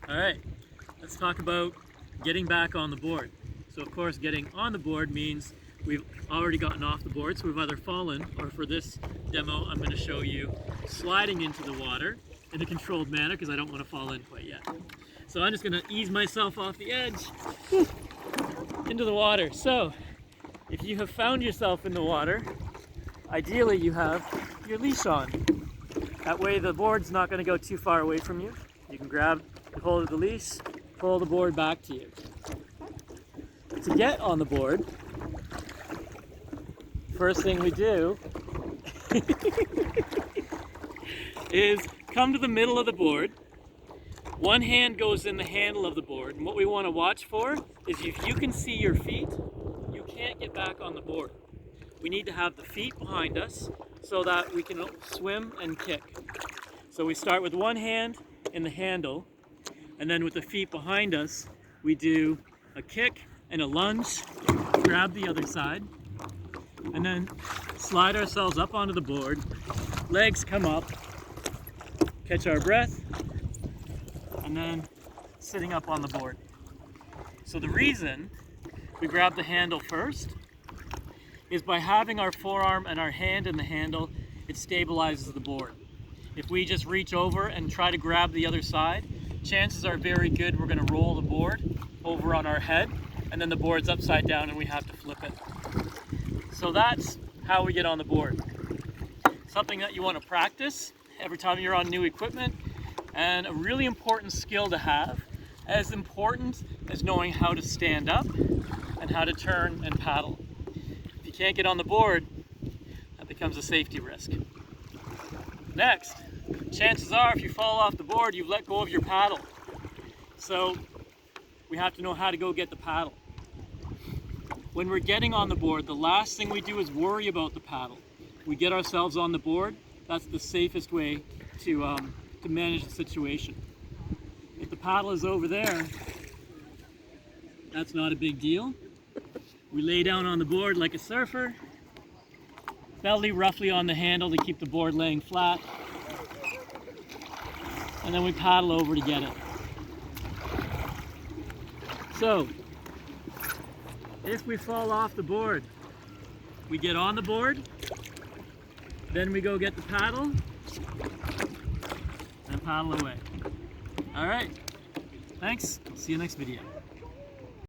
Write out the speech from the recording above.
All right, let's talk about getting back on the board. So of course, getting on the board means we've already gotten off the board, so we've either fallen, or for this demo, I'm going to show you sliding into the water in a controlled manner because I don't want to fall in quite yet. So I'm just going to ease myself off the edge into the water. So if you have found yourself in the water, ideally you have your leash on. That way the board's not going to go too far away from you. You can grab the hold of the leash, pull the board back to you. To get on the board, first thing we do is come to the middle of the board. One hand goes in the handle of the board, and what we want to watch for is if you can see your feet, you can't get back on the board. We need to have the feet behind us so that we can swim and kick. So we start with one hand in the handle, and then with the feet behind us, we do a kick and a lunge, grab the other side, and then slide ourselves up onto the board. Legs come up, catch our breath, and then sitting up on the board. So the reason we grab the handle first is by having our forearm and our hand in the handle, it stabilizes the board. If we just reach over and try to grab the other side, chances are very good we're going to roll the board over on our head, and then the board's upside down and we have to flip it. So that's how we get on the board. Something that you want to practice every time you're on new equipment, and a really important skill to have, as important as knowing how to stand up and how to turn and paddle. If you can't get on the board, that becomes a safety risk. Next, chances are if you fall off the board, you've let go of your paddle. So we have to know how to go get the paddle. When we're getting on the board, the last thing we do is worry about the paddle. We get ourselves on the board. That's the safest way to manage the situation. If the paddle is over there, that's not a big deal. We lay down on the board like a surfer, belly roughly on the handle to keep the board laying flat, and then we paddle over to get it. So, if we fall off the board, we get on the board, then we go get the paddle, and paddle away. All right, thanks. See you next video.